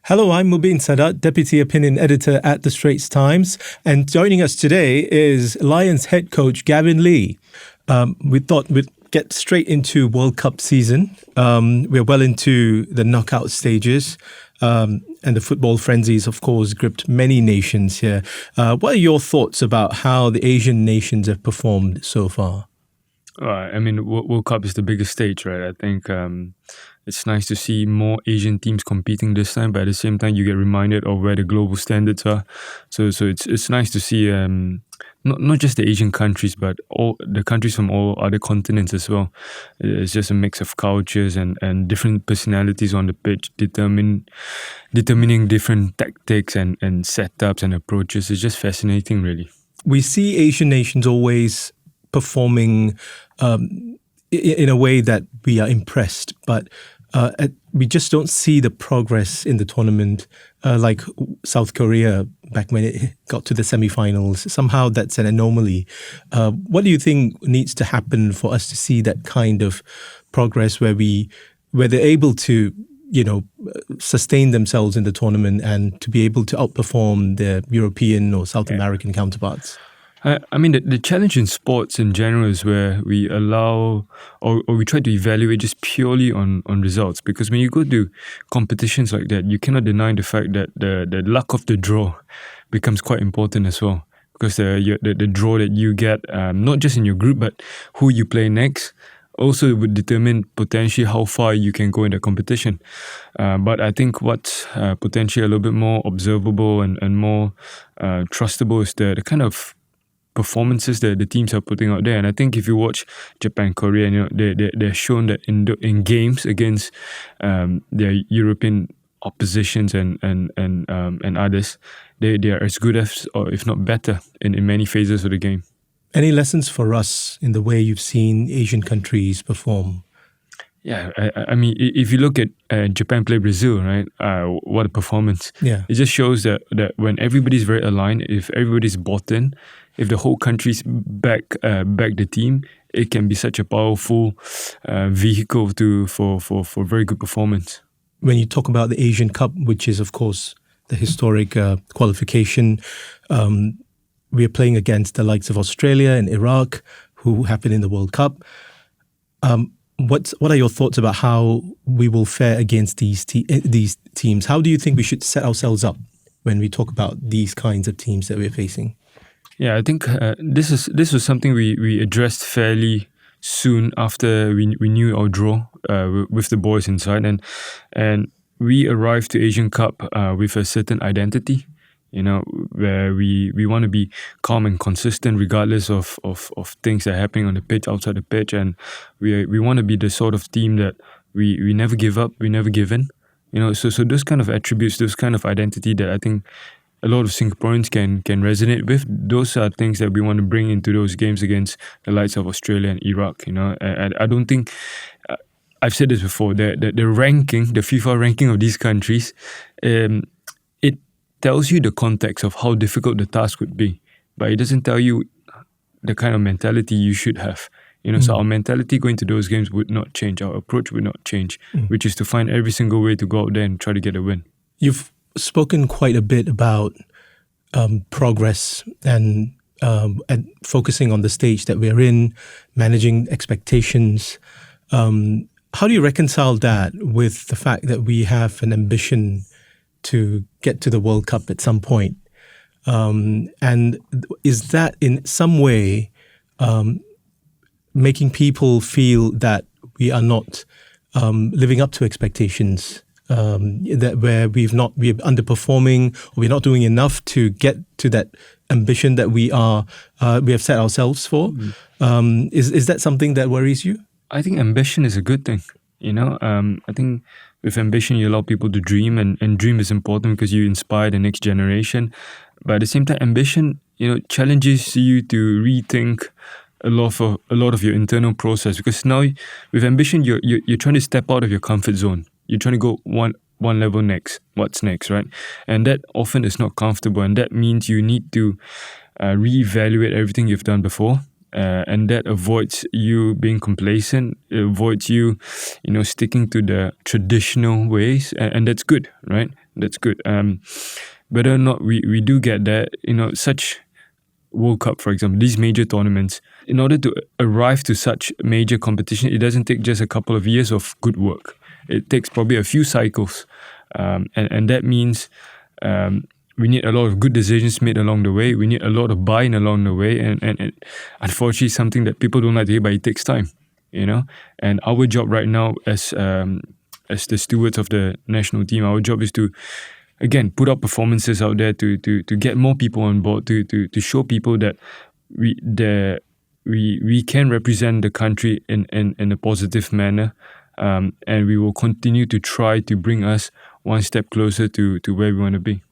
Hello, I'm Mubin Saadat, Deputy Opinion Editor at the Straits Times. And joining us today is Lions head coach Gavin Lee. We thought we'd get straight into World Cup season. We're well into the knockout stages. And the football frenzies, of course, gripped many nations here. What are your thoughts about how the Asian nations have performed so far? World Cup is the biggest stage, right? I think it's nice to see more Asian teams competing this time, but at the same time, you get reminded of where the global standards are. So it's nice to see not just the Asian countries, but all the countries from all other continents as well. It's just a mix of cultures and different personalities on the pitch, determining different tactics and setups and approaches. It's just fascinating, really. We see Asian nations always performing in a way that we are impressed, but we just don't see the progress in the tournament like South Korea back when it got to the semi-finals. Somehow that's an anomaly. What do you think needs to happen for us to see that kind of progress where they're able to sustain themselves in the tournament and to be able to outperform their European or South American counterparts? The challenge in sports in general is where we allow or we try to evaluate just purely on results. Because when you go to competitions like that, you cannot deny the fact that the luck of the draw becomes quite important as well. Because the draw that you get, not just in your group, but who you play next, also would determine potentially how far you can go in the competition. But I think what's potentially a little bit more observable and more trustable is the kind of performances that the teams are putting out there. And I think if you watch Japan, Korea, they're shown that in games against their European oppositions and others, they are as good as, or if not better, in many phases of the game. Any lessons for us in the way you've seen Asian countries perform? Yeah, if you look at Japan play Brazil, right? What a performance! Yeah, it just shows that when everybody's very aligned, if everybody's bought in, if the whole country's back the team, it can be such a powerful vehicle for very good performance. When you talk about the Asian Cup, which is of course the historic qualification, we are playing against the likes of Australia and Iraq, who have been in the World Cup. What are your thoughts about how we will fare against these teams? How do you think we should set ourselves up when we talk about these kinds of teams that we're facing? Yeah, I think this was something we addressed fairly soon after we knew our draw with the boys inside, and we arrived to Asian Cup with a certain identity. Where we want to be calm and consistent regardless of things that are happening on the pitch, outside the pitch. And we want to be the sort of team that we never give up, we never give in. So those kind of attributes, those kind of identity that I think a lot of Singaporeans can resonate with, those are things that we want to bring into those games against the likes of Australia and Iraq. And I don't think... I've said this before, the ranking, the FIFA ranking of these countries, tells you the context of how difficult the task would be, but it doesn't tell you the kind of mentality you should have. So our mentality going to those games would not change. Our approach would not change, which is to find every single way to go out there and try to get a win. You've spoken quite a bit about progress and focusing on the stage that we're in, managing expectations. How do you reconcile that with the fact that we have an ambition to get to the World Cup at some point? And is that in some way making people feel that we are not living up to expectations, that where we're underperforming, or we're not doing enough to get to that ambition that we have set ourselves for? Is that something that worries you? I think ambition is a good thing. I think with ambition, you allow people to dream, and dream is important because you inspire the next generation. But at the same time, ambition, challenges you to rethink a lot of your internal process. Because now, with ambition, you're trying to step out of your comfort zone. You're trying to go one level next. What's next, right? And that often is not comfortable, and that means you need to reevaluate everything you've done before. And that avoids you being complacent. It avoids you, sticking to the traditional ways, and that's good, right? That's good. Whether or not we do get there, such World Cup, for example, these major tournaments, in order to arrive to such major competition, it doesn't take just a couple of years of good work. It takes probably a few cycles. And that means we need a lot of good decisions made along the way. We need a lot of buy-in along the way. And unfortunately, something that people don't like to hear, but it takes time, And our job right now as the stewards of the national team, our job is to, again, put up performances out there to get more people on board, to show people that we can represent the country in a positive manner, and we will continue to try to bring us one step closer to where we want to be.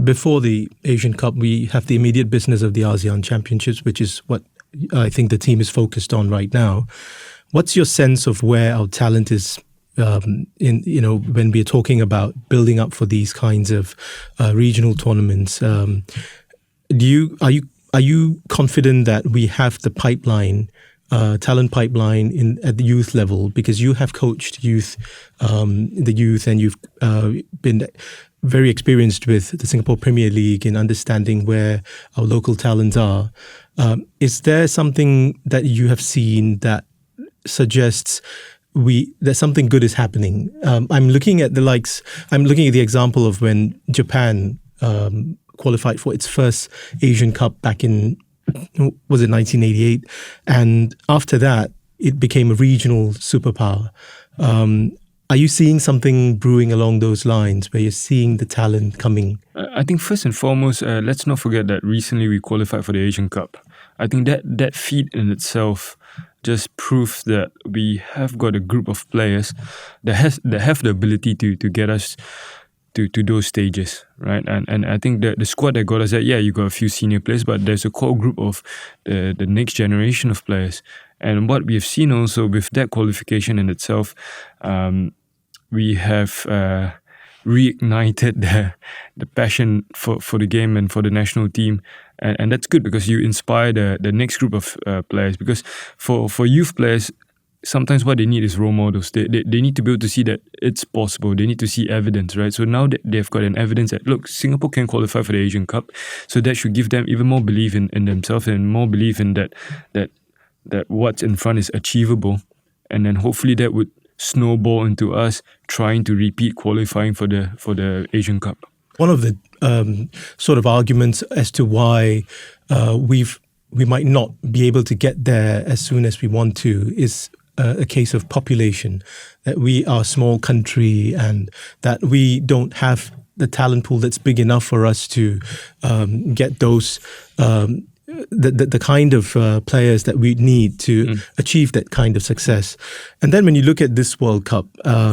Before the Asian Cup, we have the immediate business of the ASEAN Championships, which is what I think the team is focused on right now. What's your sense of where our talent is when we're talking about building up for these kinds of regional tournaments? Are you confident that we have the pipeline, talent pipeline at the youth level? Because you have coached the youth, and you've been very experienced with the Singapore Premier League in understanding where our local talents are. Is there something that you have seen that suggests that something good is happening? I'm looking at the example of when Japan qualified for its first Asian Cup back in, was it 1988? And after that, it became a regional superpower. Are you seeing something brewing along those lines where you're seeing the talent coming? I think first and foremost, let's not forget that recently we qualified for the Asian Cup. I think that feat in itself just proves that we have got a group of players that have the ability to get us to those stages, right? And I think the squad that got us there, you got a few senior players, but there's a core group of the next generation of players. And what we have seen also with that qualification in itself, we have reignited the passion for the game and for the national team. And that's good because you inspire the next group of players. Because for youth players, sometimes what they need is role models. They need to be able to see that it's possible. They need to see evidence, right? So now that they've got an evidence that, look, Singapore can qualify for the Asian Cup. So that should give them even more belief in themselves and more belief in that what's in front is achievable. And then hopefully that would snowball into us trying to repeat qualifying for the Asian Cup. One of the sort of arguments as to why we might not be able to get there as soon as we want to is a case of population, that we are a small country and that we don't have the talent pool that's big enough for us to get those the kind of players that we need to achieve that kind of success. And then when you look at this World Cup,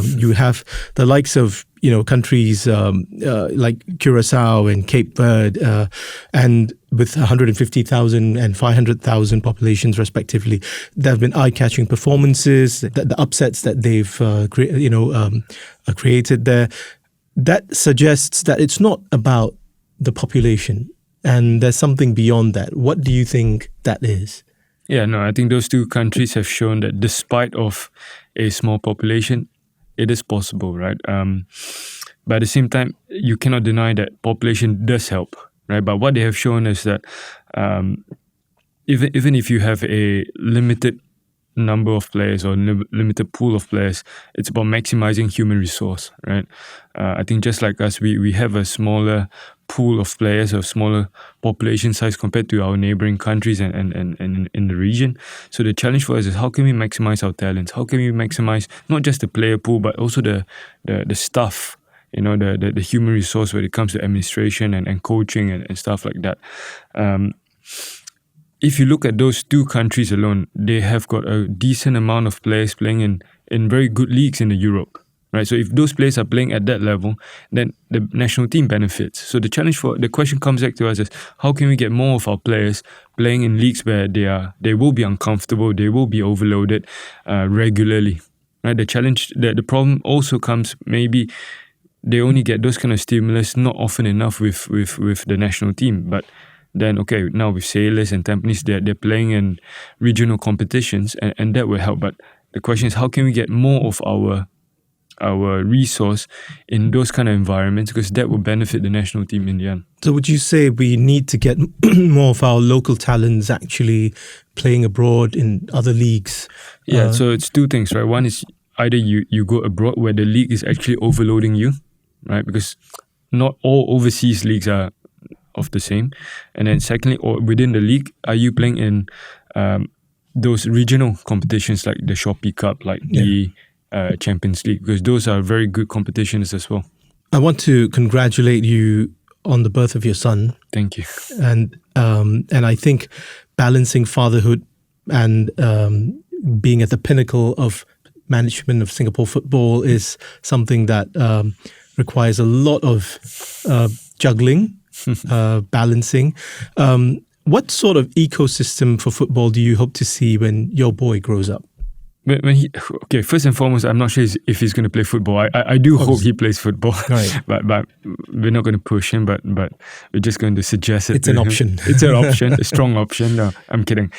you have the likes of countries like Curacao and Cape Verde, and with 150,000 and 500,000 populations respectively. There have been eye-catching performances, the upsets that they've created there. That suggests that it's not about the population, and there's something beyond that. What do you think that is? Yeah, no, I think those two countries have shown that despite of a small population, it is possible, right? But at the same time, you cannot deny that population does help, right? But what they have shown is that even if you have a limited number of players or limited pool of players, it's about maximizing human resource, right? I think just like us, we have a smaller pool of players, or smaller population size compared to our neighboring countries and in the region. So the challenge for us is, how can we maximize our talents? How can we maximize not just the player pool, but also the staff, the human resource when it comes to administration and coaching and stuff like that. If you look at those two countries alone, they have got a decent amount of players playing in very good leagues in Europe, right? So if those players are playing at that level, then the national team benefits. So the question comes back to us is, how can we get more of our players playing in leagues where they will be uncomfortable, they will be overloaded regularly, right? The problem also comes, maybe they only get those kind of stimulus not often enough with the national team, but then, okay, now with Sailors and Tampines, they're playing in regional competitions, and that will help. But the question is, how can we get more of our our resource in those kind of environments, because that will benefit the national team in the end. So would you say we need to get more of our local talents actually playing abroad in other leagues? Yeah, so it's two things, right? One is either you go abroad where the league is actually overloading you, right? Because not all overseas leagues are of the same. And then secondly, or within the league, are you playing in those regional competitions like the Shopee Cup, like the Champions League? Because those are very good competitions as well. I want to congratulate you on the birth of your son. Thank you. And I think balancing fatherhood and being at the pinnacle of management of Singapore football is something that requires a lot of juggling, balancing. What sort of ecosystem for football do you hope to see when your boy grows up? Okay, first and foremost, I'm not sure if he's going to play football. I do hope he plays football, right. but we're not going to push him. But we're just going to suggest it. It's an option. It's an option, a strong option. No, I'm kidding.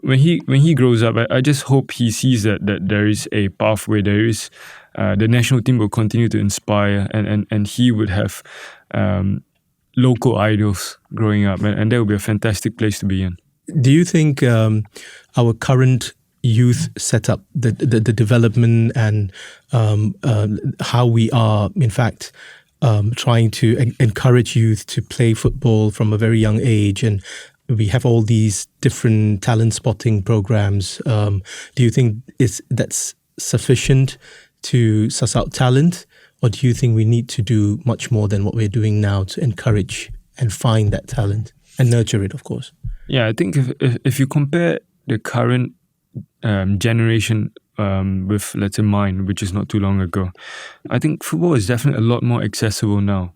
When he grows up, I just hope he sees that there is a pathway. There is the national team will continue to inspire, and he would have local idols growing up, and that would be a fantastic place to be in. Do you think our current youth setup, the development and how we are, in fact, trying to encourage youth to play football from a very young age, and we have all these different talent spotting programs. Do you think that's sufficient to suss out talent, or do you think we need to do much more than what we're doing now to encourage and find that talent and nurture it, of course? Yeah, I think if you compare the current generation with, let's say, mine, which is not too long ago, I think football is definitely a lot more accessible now.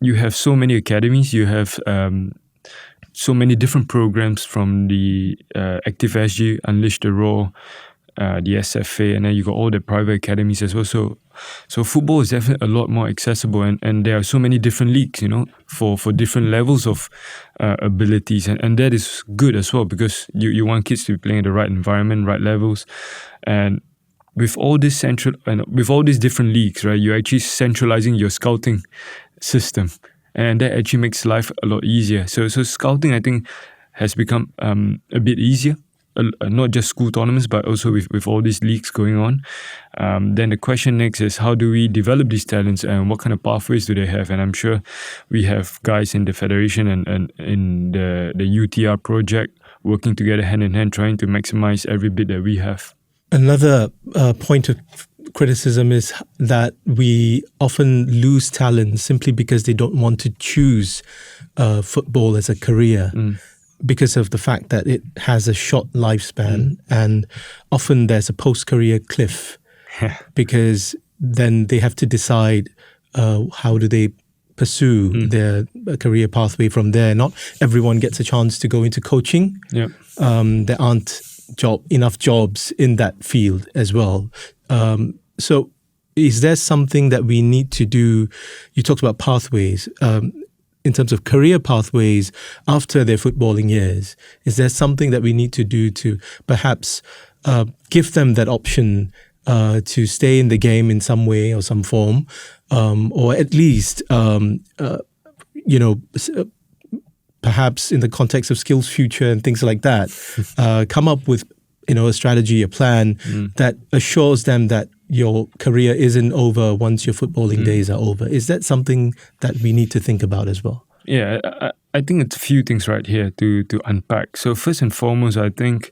You have so many academies, you have so many different programs from the Active SG, Unleash the Raw, the SFA, and then you got all the private academies as well. So football is definitely a lot more accessible, and there are so many different leagues, for different levels of abilities, and that is good as well, because you want kids to be playing in the right environment, right levels, and with all this with all these different leagues, right, you're actually centralizing your scouting system, and that actually makes life a lot easier. So scouting, I think, has become a bit easier. Not just school tournaments, but also with all these leagues going on. Then the question next is, how do we develop these talents, and what kind of pathways do they have? And I'm sure we have guys in the federation and in the UTR project working together hand in hand, trying to maximize every bit that we have. Another point of criticism is that we often lose talent simply because they don't want to choose football as a career. Because of the fact that it has a short lifespan, and often there's a post-career cliff, because then they have to decide how do they pursue their career pathway from there. Not everyone gets a chance to go into coaching. There aren't enough jobs in that field as well. So is there something that we need to do? You talked about pathways. In terms of career pathways after their footballing years, is there something that we need to do to perhaps give them that option to stay in the game in some way or some form, or at least, perhaps in the context of Skills Future and things like that, come up with a strategy, a plan that assures them that your career isn't over once your footballing days are over. Is that something that we need to think about as well? Yeah, I think it's a few things right here to unpack. So first and foremost, I think,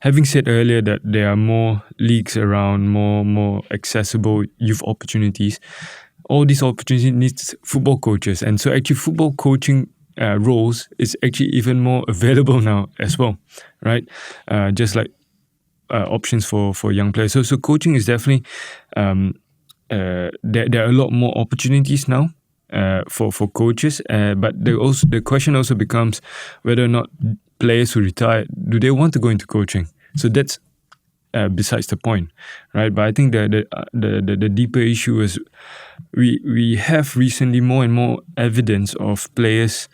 having said earlier that there are more leagues around, more accessible youth opportunities, all these opportunities needs football coaches. And so actually football coaching roles is actually even more available now as well, right? Just like options for young players. So coaching is definitely, there are a lot more opportunities now for coaches, but the question also becomes whether or not players who retire, do they want to go into coaching? So that's besides the point, right? But I think the deeper issue is we have recently more and more evidence of players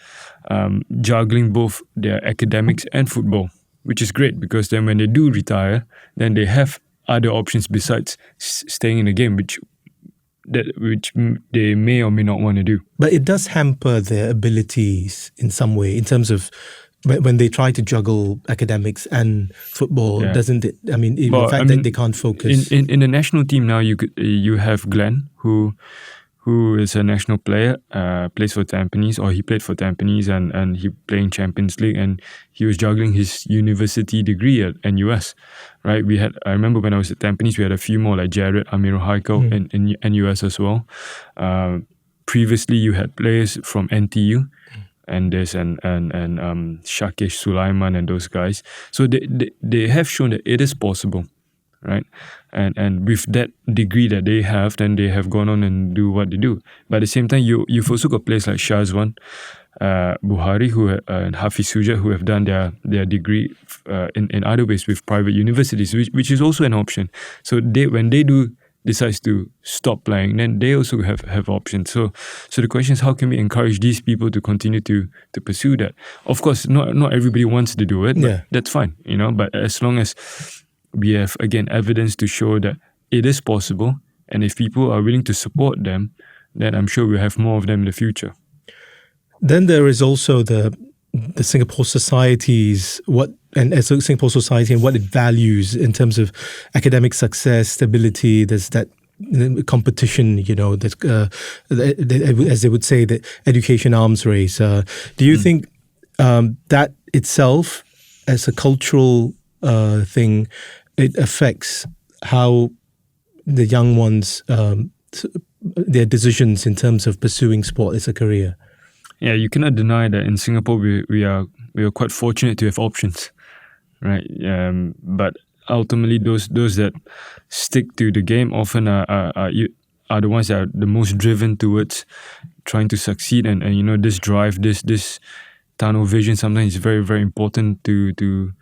juggling both their academics and football, which is great, because then when they do retire, then they have other options besides staying in the game, which they may or may not want to do. But it does hamper their abilities in some way in terms of when they try to juggle academics and football, doesn't it? I mean, the fact that they can't focus. In the national team now, you have Glenn, who is a national player, plays for Tampines, or he played for Tampines, and he played in Champions League, and he was juggling his university degree at NUS, right? I remember when I was at Tampines, we had a few more like Jared, Amirul Haikal in NUS as well. Previously, you had players from NTU, and Shakesh Sulaiman and those guys. So they have shown that it is possible, right? And with that degree that they have, then they have gone on and do what they do. But at the same time, you've also got players like Shazwan Buhari and Hafiz Suja, who have done their degree in other ways with private universities, which is also an option. So when they do decides to stop playing, then they also have options. So the question is, how can we encourage these people to continue to pursue that? Of course, not everybody wants to do it, but that's fine, But as long as we have, again, evidence to show that it is possible, and if people are willing to support them, then I'm sure we'll have more of them in the future. Then there is also the Singapore society's Singapore society and what it values in terms of academic success, stability. There's that competition, that as they would say, the education arms race. Do you think that itself, as a cultural thing, it affects how the young ones, their decisions in terms of pursuing sport as a career? Yeah, you cannot deny that in Singapore we are quite fortunate to have options, right? But ultimately, those that stick to the game often are the ones that are the most driven towards trying to succeed, and this drive, this tunnel vision sometimes is very, very important to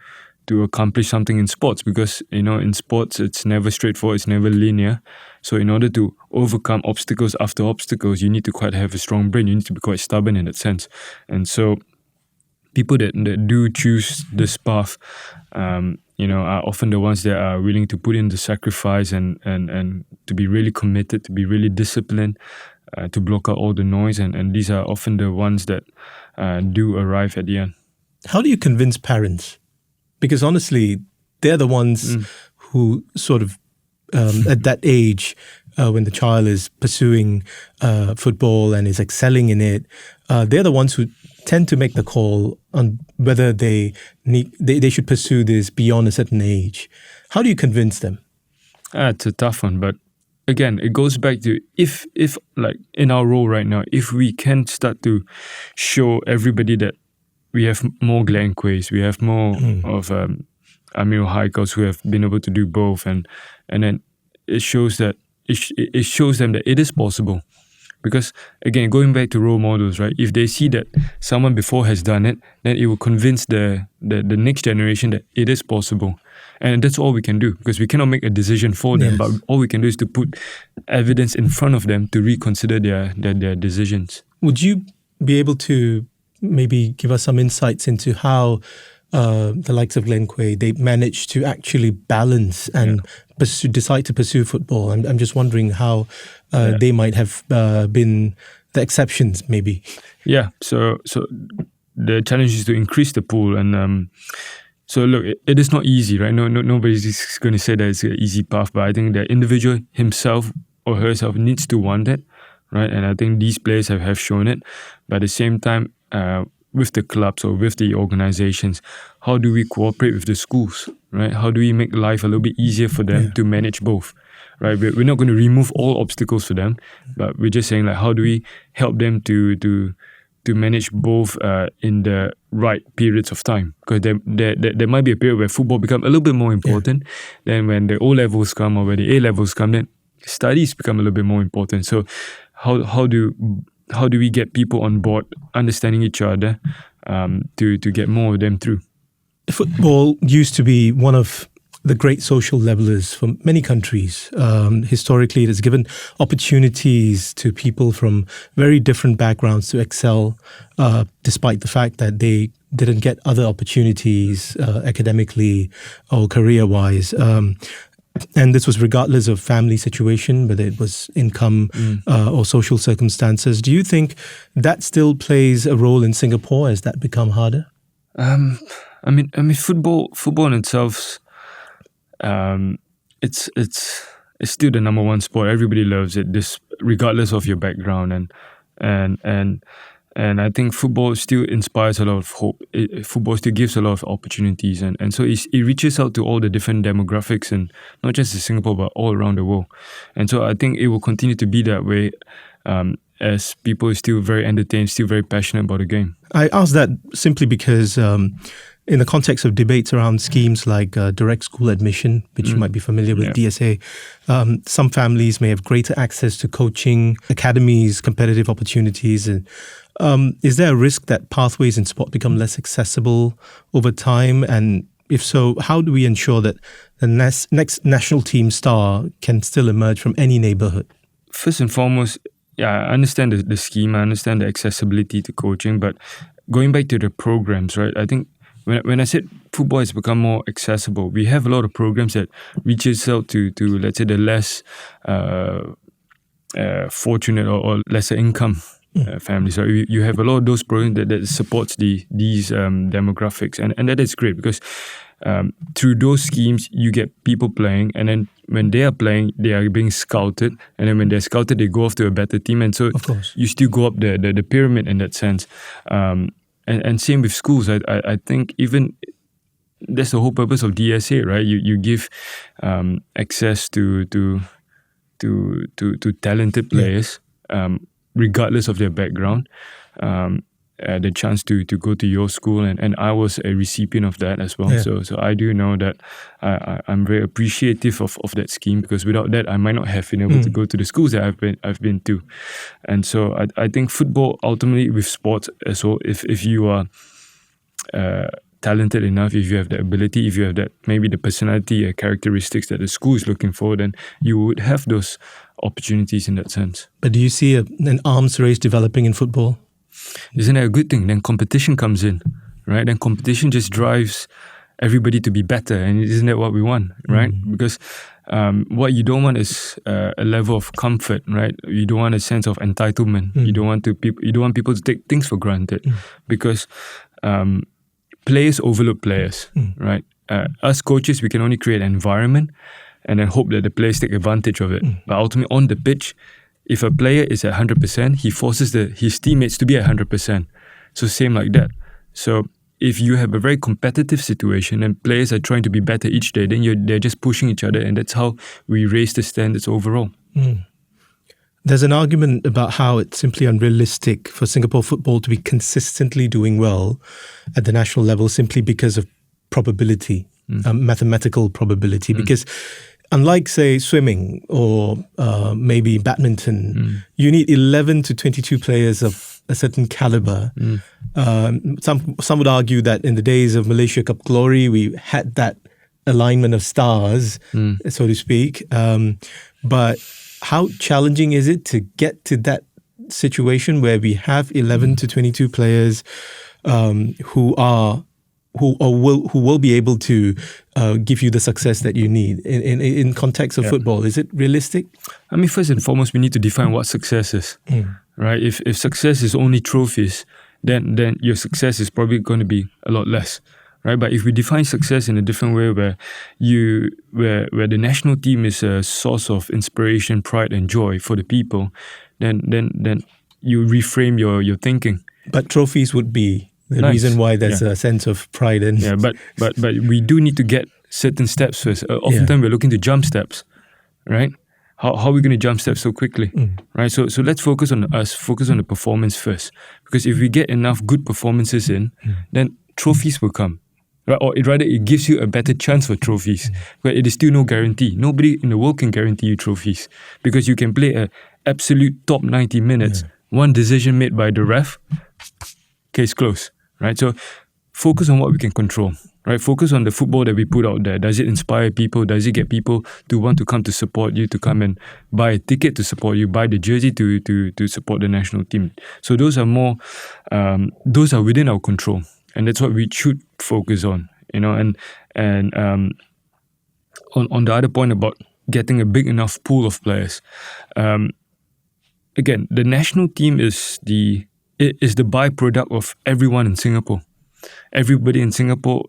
accomplish something in sports, because in sports it's never straightforward, it's never linear. So in order to overcome obstacles after obstacles, you need to quite have a strong brain. You need to be quite stubborn in that sense. And so people that do choose this path, are often the ones that are willing to put in the sacrifice and to be really committed, to be really disciplined, to block out all the noise. And these are often the ones that do arrive at the end. How do you convince parents? Because honestly, they're the ones who sort of, at that age, when the child is pursuing football and is excelling in it, they're the ones who tend to make the call on whether they should pursue this beyond a certain age. How do you convince them? It's a tough one, but again, it goes back to if like in our role right now, if we can start to show everybody that we have more Glenn Quays, we have more of Amirul Haikals who have been able to do both, and then it shows that it shows them that it is possible. Because again, going back to role models, right? If they see that someone before has done it, then it will convince the next generation that it is possible. And that's all we can do, because we cannot make a decision for them, but all we can do is to put evidence in front of them to reconsider their decisions. Would you be able to maybe give us some insights into how the likes of Glenn Quay, they managed to actually balance and decide to pursue football? I'm just wondering how they might have been the exceptions, maybe. Yeah, so the challenge is to increase the pool, and so look, it is not easy, right? Nobody's going to say that it's an easy path, but I think the individual himself or herself needs to want it, right? And I think these players have shown it. But at the same time, with the clubs or with the organizations, how do we cooperate with the schools, right? How do we make life a little bit easier for them to manage both, right? We're not going to remove all obstacles for them, but we're just saying, like, how do we help them to manage both in the right periods of time? Because there might be a period where football becomes a little bit more important. Then when the O-levels come or when the A-levels come, then studies become a little bit more important. So how do we get people on board, understanding each other, to get more of them through? Football used to be one of the great social levelers for many countries. Historically, it has given opportunities to people from very different backgrounds to excel, despite the fact that they didn't get other opportunities academically or career-wise. And this was regardless of family situation, whether it was income or social circumstances. Do you think that still plays a role in Singapore as that become harder? I mean, football in itself, it's still the number one sport. Everybody loves it, this regardless of your background, and I think football still inspires a lot of hope. Football still gives a lot of opportunities, and so it reaches out to all the different demographics, and not just in Singapore but all around the world. And so I think it will continue to be that way. As people are still very entertained, still very passionate about the game. I ask that simply because in the context of debates around schemes like direct school admission, which you might be familiar with, DSA, some families may have greater access to coaching, academies, competitive opportunities. And, is there a risk that pathways in sport become less accessible over time? And if so, how do we ensure that the next national team star can still emerge from any neighborhood? First and foremost, I understand the scheme, I understand the accessibility to coaching, but going back to the programs, right? I think when I said football has become more accessible, we have a lot of programs that reaches out to let's say the less fortunate or lesser income families. So you have a lot of those programs that supports these demographics, and that is great because through those schemes you get people playing, and then when they are playing they are being scouted, and then when they're scouted they go off to a better team, and so you still go up the pyramid in that sense. And same with schools. I think even that's the whole purpose of DSA, right? You give access to talented players, regardless of their background, the chance to go to your school, and I was a recipient of that as well. So I do know that I'm very appreciative of that scheme, because without that I might not have been able to go to the schools that I've been to. And so I think football ultimately, with sports as well, if you are talented enough, if you have the ability, if you have that maybe the personality characteristics that the school is looking for, then you would have those opportunities in that sense. But do you see an arms race developing in football? Isn't that a good thing? Then competition comes in, right? Then competition just drives everybody to be better, and isn't that what we want, right? Because what you don't want is a level of comfort, right? You don't want a sense of entitlement. You don't want people to take things for granted, because players overlook players, right? Us coaches, we can only create an environment and then hope that the players take advantage of it. But ultimately on the pitch, if a player is at 100%, he forces his teammates to be at 100%. So same like that. So if you have a very competitive situation and players are trying to be better each day, then they're just pushing each other, and that's how we raise the standards overall. There's an argument about how it's simply unrealistic for Singapore football to be consistently doing well at the national level simply because of probability, mathematical probability. Because unlike, say, swimming or maybe badminton, you need 11 to 22 players of a certain caliber. Some would argue that in the days of Malaysia Cup glory, we had that alignment of stars, so to speak. But how challenging is it to get to that situation where we have 11 to 22 players who will be able to give you the success that you need in context of football? Is it realistic? I mean, first and foremost, we need to define what success is, right? If success is only trophies, then your success is probably going to be a lot less, right? But if we define success in a different way, where the national team is a source of inspiration, pride, and joy for the people, then you reframe your thinking. But trophies would be the reason why there's a sense of pride and but we do need to get certain steps first. Oftentimes we're looking to jump steps, right? How are we going to jump steps so quickly, right? So let's focus on the performance first, because if we get enough good performances in, then trophies will come, right? Or rather, it gives you a better chance for trophies, but it is still no guarantee. Nobody in the world can guarantee you trophies, because you can play an absolute top 90 minutes, one decision made by the ref, case closed, right? So focus on what we can control, right? Focus on the football that we put out there. Does it inspire people? Does it get people to want to come to support you, to come and buy a ticket to support you, buy the jersey to support the national team? So those are more, those are within our control, and that's what we should focus on, you know. And on the other point about getting a big enough pool of players, again, the national team is the byproduct of everyone in Singapore. Everybody in Singapore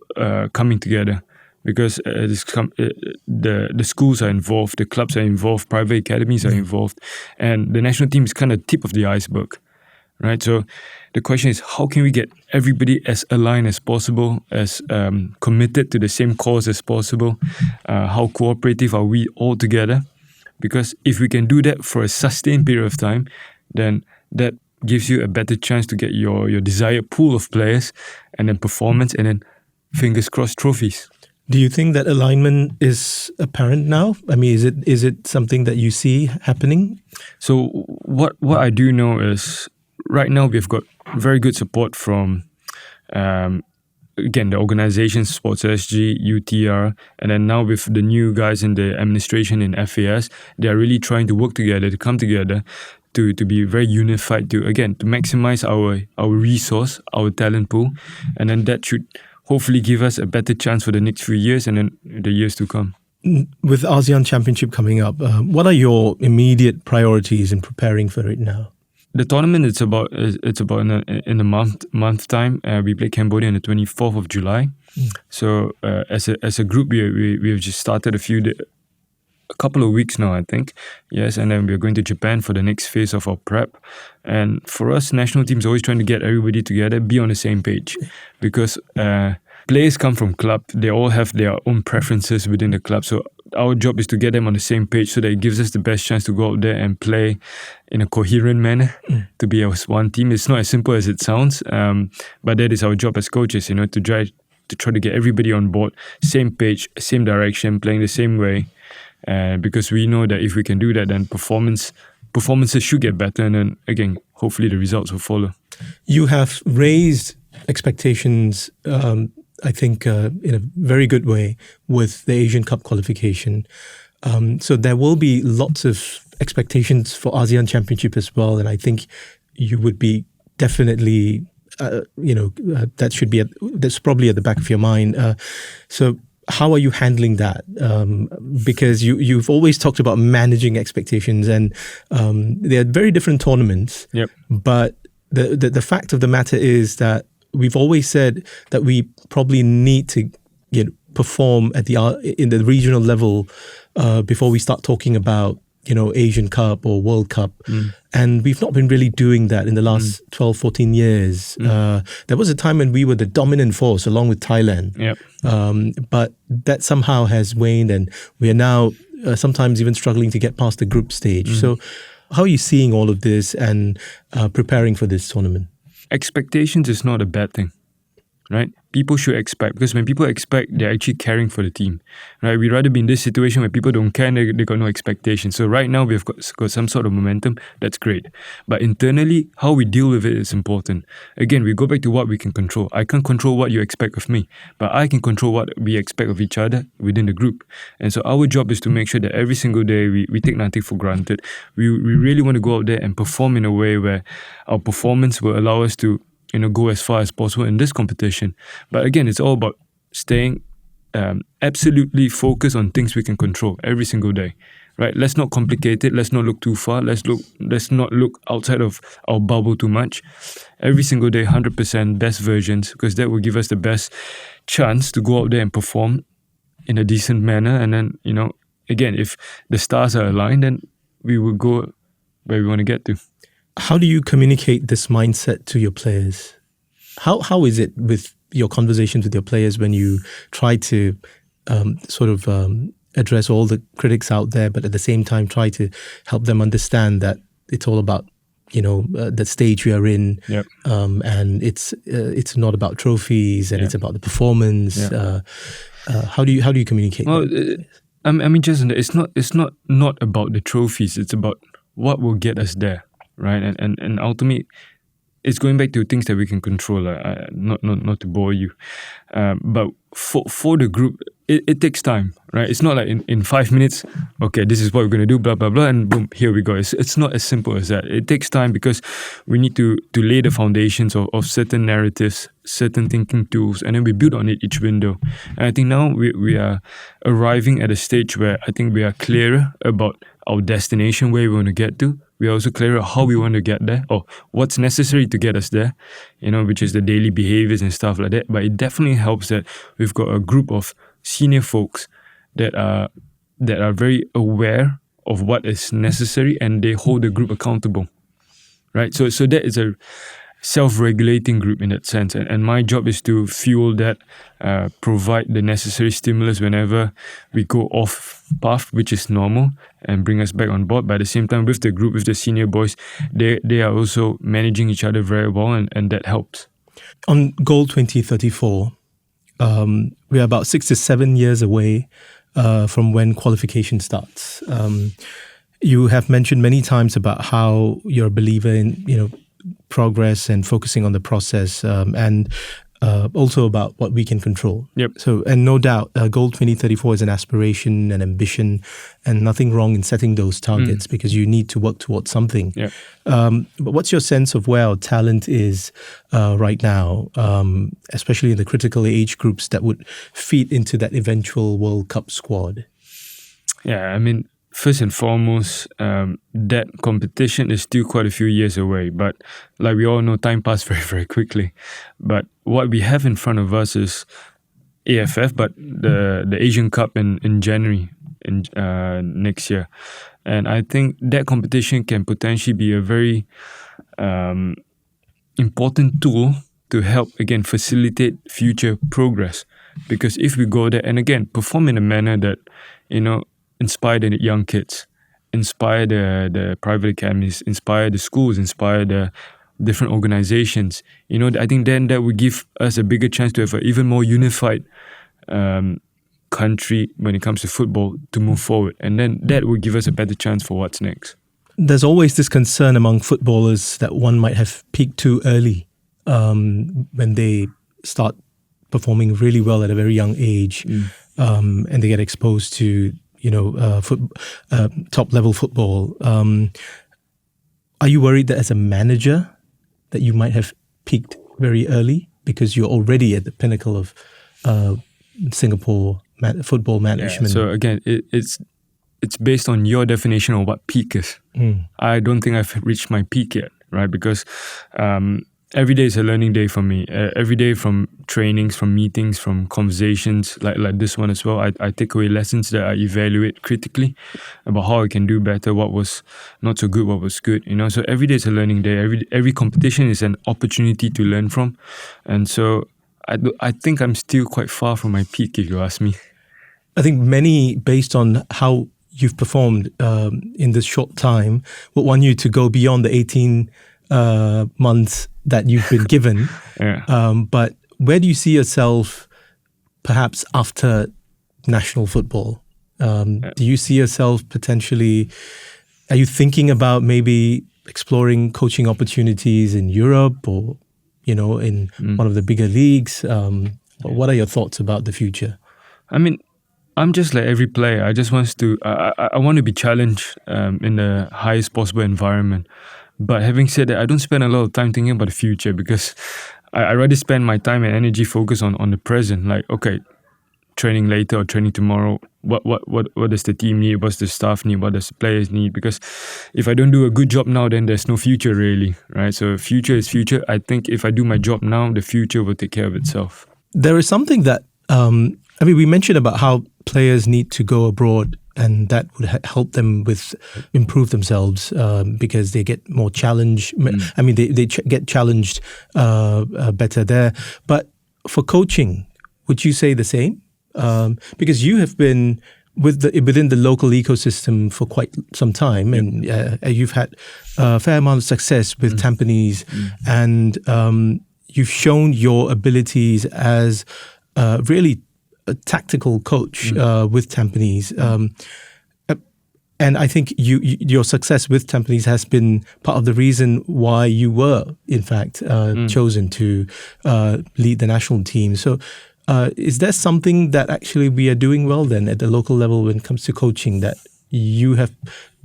coming together, because the schools are involved, the clubs are involved, private academies are involved, and the national team is kind of tip of the iceberg, right? So the question is, how can we get everybody as aligned as possible, as committed to the same cause as possible? How cooperative are we all together? Because if we can do that for a sustained period of time, then that gives you a better chance to get your desired pool of players, and then performance, and then fingers crossed trophies. Do you think that alignment is apparent now? I mean, is it something that you see happening? So what I do know is right now we've got very good support from again, the organizations, Sports SG, UTR, and then now with the new guys in the administration in FAS, they are really trying to work together, to come together, to be very unified, to maximize our resource, our talent pool, and then that should hopefully give us a better chance for the next few years and then the years to come. With ASEAN Championship coming up, what are your immediate priorities in preparing for it now? The tournament, it's about in a month time. We play Cambodia on the 24th of July. So as a group, we have just started a couple of weeks now, I think. Yes, and then we're going to Japan for the next phase of our prep. And for us, national teams always trying to get everybody together, be on the same page, because players come from club. They all have their own preferences within the club. So our job is to get them on the same page, so that it gives us the best chance to go out there and play in a coherent manner, to be as one team. It's not as simple as it sounds, but that is our job as coaches, to try to get everybody on board, same page, same direction, playing the same way. Because we know that if we can do that, then performances should get better, and then again, hopefully the results will follow. You have raised expectations, I think, in a very good way with the Asian Cup qualification. So there will be lots of expectations for ASEAN Championship as well, and I think you would be definitely, that's probably at the back of your mind. So how are you handling that? Because you've always talked about managing expectations, and they are very different tournaments. Yep. But the fact of the matter is that we've always said that we probably need to perform at in the regional level before we start talking about Asian Cup or World Cup. And we've not been really doing that in the last 12, 14 years. There was a time when we were the dominant force along with Thailand. Yep. But that somehow has waned, and we are now sometimes even struggling to get past the group stage. So how are you seeing all of this and preparing for this tournament? Expectations is not a bad thing, right? People should expect, because when people expect, they're actually caring for the team, right? We'd rather be in this situation where people don't care and they got no expectations. So right now we've got some sort of momentum. That's great. But internally, how we deal with it is important. Again, we go back to what we can control. I can't control what you expect of me, but I can control what we expect of each other within the group. And so our job is to make sure that every single day we take nothing for granted. We really want to go out there and perform in a way where our performance will allow us to go as far as possible in this competition. But again, it's all about staying absolutely focused on things we can control every single day, right? Let's not complicate it. Let's not look too far. Let's not look outside of our bubble too much. Every single day, 100% best versions, because that will give us the best chance to go out there and perform in a decent manner. And then, again, if the stars are aligned, then we will go where we want to get to. How do you communicate this mindset to your players? How is it with your conversations with your players when you try to address all the critics out there, but at the same time try to help them understand that it's all about the stage we are in, yep. And it's not about trophies, and it's about the performance. Yeah. How do you communicate? Well, Jason, it's not about the trophies. It's about what will get us there. Right, and ultimately, it's going back to things that we can control. Not to bore you, but for the group, it takes time, right? It's not like in 5 minutes, okay, this is what we're going to do, blah, blah, blah, and boom, here we go. It's not as simple as that. It takes time because we need to lay the foundations of certain narratives, certain thinking tools, and then we build on it each window. And I think now we are arriving at a stage where I think we are clearer about our destination, where we want to get to. We are also clearer how we want to get there, or what's necessary to get us there, which is the daily behaviors and stuff like that. But it definitely helps that we've got a group of senior folks that are very aware of what is necessary, and they hold the group accountable, right? So that is a self-regulating group in that sense, and my job is to fuel that, provide the necessary stimulus whenever we go off path, which is normal, and bring us back on board. But at the same time, with the group, with the senior boys, they are also managing each other very well, and that helps. On Goal 2034, we are about 6 to 7 years away from when qualification starts. You have mentioned many times about how you're a believer in progress and focusing on the process, and also about what we can control. Yep. So, and no doubt, Goal 2034 is an aspiration, an ambition, and nothing wrong in setting those targets because you need to work towards something. Yep. But what's your sense of where our talent is right now, especially in the critical age groups that would feed into that eventual World Cup squad? Yeah, I mean, first and foremost, that competition is still quite a few years away. But like we all know, time passed very, very quickly. But what we have in front of us is AFF, but the Asian Cup in January next year. And I think that competition can potentially be a very important tool to help, again, facilitate future progress. Because if we go there and, again, perform in a manner that, inspire the young kids, inspire the private academies, inspire the schools, inspire the different organizations. I think then that would give us a bigger chance to have an even more unified country when it comes to football to move forward. And then that would give us a better chance for what's next. There's always this concern among footballers that one might have peaked too early when they start performing really well at a very young age, and they get exposed to top-level football. Are you worried that as a manager that you might have peaked very early because you're already at the pinnacle of Singapore football management? Yeah, so again, it's based on your definition of what peak is. I don't think I've reached my peak yet, right? Because every day is a learning day for me. Every day, from trainings, from meetings, from conversations like this one as well, I take away lessons that I evaluate critically about how I can do better, what was not so good, what was good. So every day is a learning day. Every competition is an opportunity to learn from, and so I think I'm still quite far from my peak, if you ask me. I think many, based on how you've performed in this short time, would want you to go beyond the 18 months that you've been given. Yeah. But where do you see yourself perhaps after national football? Do you see yourself potentially, are you thinking about maybe exploring coaching opportunities in Europe or, in one of the bigger leagues? What are your thoughts about the future? I mean, I'm just like every player. I just want to, I want to be challenged in the highest possible environment. But having said that, I don't spend a lot of time thinking about the future because I rather spend my time and energy focused on the present. Like, okay, training later or training tomorrow. What does the team need? What's the staff need? What does the players need? Because if I don't do a good job now, then there's no future really, right? So future is future. I think if I do my job now, the future will take care of itself. There is something that, we mentioned about how players need to go abroad, and that would help them improve themselves because they get more challenged. They get challenged better there. But for coaching, would you say the same? Because you have been within the local ecosystem for quite some time, and you've had a fair amount of success with Tampines, and you've shown your abilities as really a tactical coach with Tampines. And I think your success with Tampines has been part of the reason why you were, in fact, chosen to lead the national team. So is there something that actually we are doing well then at the local level when it comes to coaching, that you have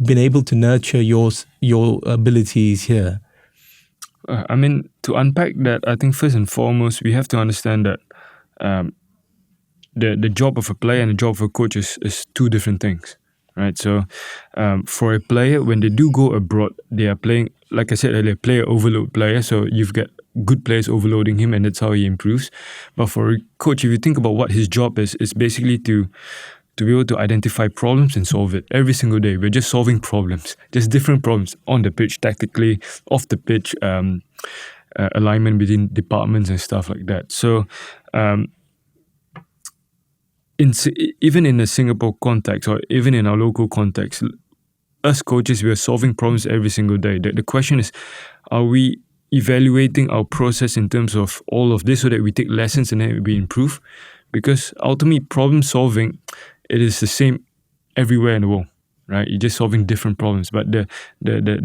been able to nurture your abilities here? I mean, to unpack that, I think first and foremost, we have to understand that the job of a player and the job of a coach is two different things, right? So for a player, when they do go abroad, they are playing, like I said earlier, player overload player. So you've got good players overloading him, and that's how he improves. But for a coach, if you think about what his job is basically to be able to identify problems and solve it every single day. We're just solving problems, just different problems on the pitch, tactically, off the pitch, alignment between departments and stuff like that. So even in the Singapore context, or even in our local context, us coaches, we are solving problems every single day. The question is, are we evaluating our process in terms of all of this so that we take lessons and then we improve? Because ultimately, problem solving, it is the same everywhere in the world, right? You're just solving different problems. But the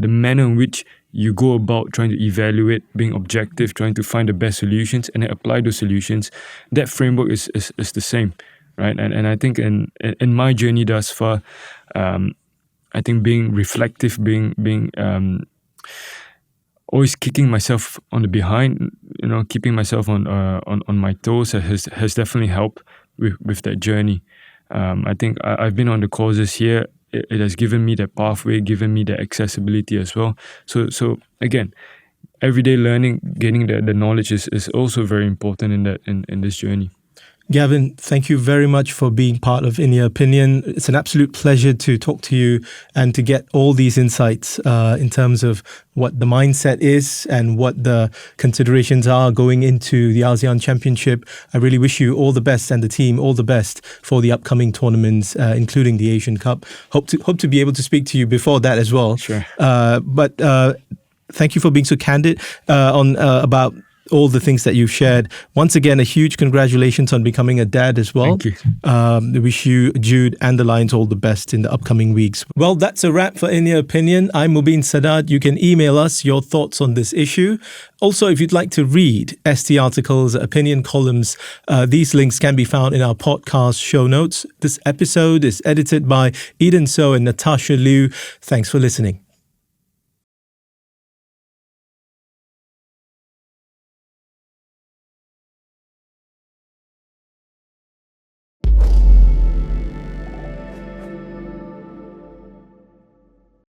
manner in which you go about trying to evaluate, being objective, trying to find the best solutions and then apply those solutions, that framework is the same, right? And I think in my journey thus far, I think being reflective, being always kicking myself on the behind, keeping myself on my toes has definitely helped with that journey. I think I've been on the courses here. It has given me that pathway, given me the accessibility as well. So again, everyday learning, gaining the knowledge is also very important in this journey. Gavin, thank you very much for being part of In Your Opinion. It's an absolute pleasure to talk to you and to get all these insights in terms of what the mindset is and what the considerations are going into the ASEAN Championship. I really wish you all the best, and the team all the best for the upcoming tournaments, including the Asian Cup. Hope to be able to speak to you before that as well. Sure. But thank you for being so candid about all the things that you've shared. Once again, a huge congratulations on becoming a dad as well. Thank you. Wish you, Jude, and the Lions all the best in the upcoming weeks. Well, that's a wrap for In Your Opinion. I'm Mubin Saadat. You can email us your thoughts on this issue. Also, if you'd like to read ST articles, opinion columns, these links can be found in our podcast show notes. This episode is edited by Eden So and Natasha Liu. Thanks for listening.